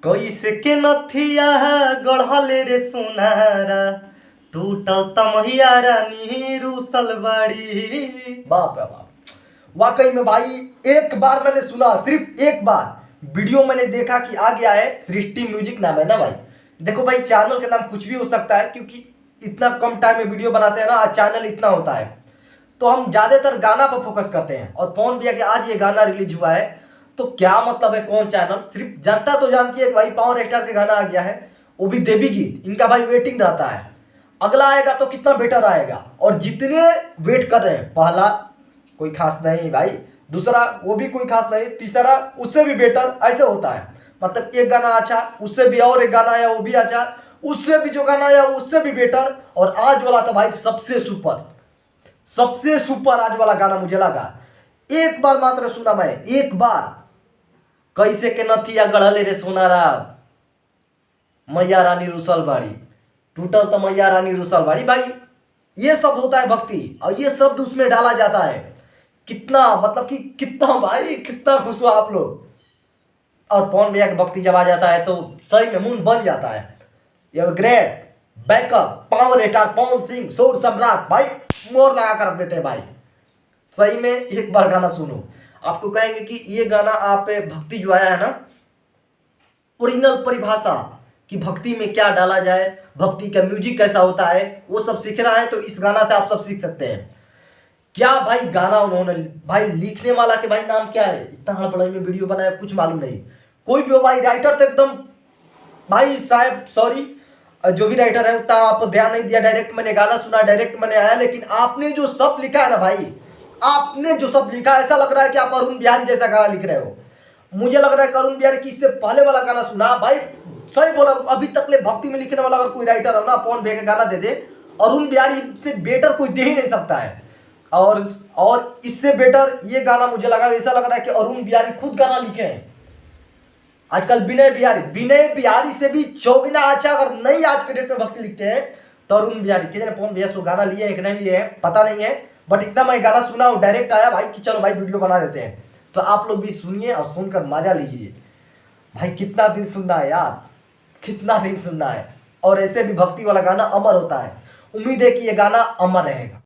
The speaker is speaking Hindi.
कैसे के नथिया गढ़ले रे सोनारा टूटल तमहिया रानी रूसल बाड़ी। बाप रे बाप, वाकई में भाई एक बार मैंने सुना, सिर्फ एक बार वीडियो मैंने देखा कि आ गया है, सृष्टि म्यूजिक नाम है ना भाई। देखो भाई, चैनल का नाम कुछ भी हो सकता है क्योंकि इतना कम टाइम में वीडियो बनाते हैं ना, आज चैनल इतना होता है तो हम ज्यादातर गाना पर फोकस करते हैं। और पवन भैया के आज ये गाना रिलीज हुआ है तो क्या मतलब है, कौन चैनल, सिर्फ जनता तो जानती है कि भाई पावर एक्टर के गाना आ गया है, वो भी देवी गीत। इनका भाई वेटिंग रहता है, अगला आएगा तो कितना बेटर आएगा। और जितने वेट कर रहे हैं, पहला कोई खास नहीं भाई, दूसरा वो भी कोई खास नहीं, तीसरा उससे भी बेटर, ऐसे होता है। मतलब एक गाना अच्छा, उससे भी और एक गाना आया वो भी अच्छा, उससे भी जो गाना आया उससे भी बेटर, और आज वाला तो भाई सबसे सुपर, सबसे सुपर आज वाला गाना मुझे लगा। एक बार मात्र सुना मैं, एक बार। कैसे के नथिया गढ़ले रे सोनारा मैया रानी रुसल बाड़ी, टूटल तो मैया रानी रुसल बाड़ी। भाई ये सब होता है भक्ति, और ये शब्द उसमें डाला जाता है। कितना मतलब कि कितना भाई, कितना खुश हुआ आप लोग। और पवन भैया की भक्ति जब आ जाता है तो सही में मूड बन जाता है। ये great backup power star Pawan Singh शोर सम्राट भाई, मोर लगा कर रख देते हैं भाई। सही में एक बार गाना सुनो, आपको कहेंगे कि ये गाना आप भक्ति जो आया है ना, ओरिजिनल परिभाषा कि भक्ति में क्या डाला जाए, भक्ति का म्यूजिक कैसा होता है, वो सब सीखना है तो इस गाना से आप सब सीख सकते हैं। क्या भाई गाना उन्होंने, भाई लिखने वाला के भाई नाम क्या है, इतना हड़बड़ाई में वीडियो बनाया कुछ मालूम नहीं। कोई भी हो भाई, राइटर तो एकदम भाई साहब, सॉरी जो भी राइटर है उतना आप ध्यान नहीं दिया। डायरेक्ट मैंने गाना सुना, डायरेक्ट मैंने आया, लेकिन आपने जो शब्द लिखा है ना भाई, आपने जो शब्द लिखा है, ऐसा लग रहा है कि आप अरुण बिहारी जैसा गाना लिख रहे हो। मुझे लग रहा है कि अरुण बिहारी की इससे पहले वाला गाना सुना भाई, सही बोला। अभी तक ले भक्ति में लिखने वाला अगर कोई राइटर हो ना, पवन भैया का गाना दे दे, अरुण बिहारी से बेटर कोई दे ही नहीं सकता है। और इससे बेटर ये गाना मुझे लगा, ऐसा लग रहा है कि अरुण बिहारी खुद गाना लिखे हैं। आजकल विनय बिहारी से भी चौगुना अच्छा अगर नहीं आज के डेट में भक्ति लिखते हैं तो अरुण बिहारी के। पवन भैया सो गाना लिए हैं कि नहीं लिए हैं पता नहीं है, बट इतना मैं गाना सुना और डायरेक्ट आया भाई कि चलो भाई वीडियो बना देते हैं। तो आप लोग भी सुनिए और सुनकर मजा लीजिए। भाई कितना दिन सुनना है यार, कितना दिन सुनना है। और ऐसे भी भक्ति वाला गाना अमर होता है। उम्मीद है कि ये गाना अमर रहेगा।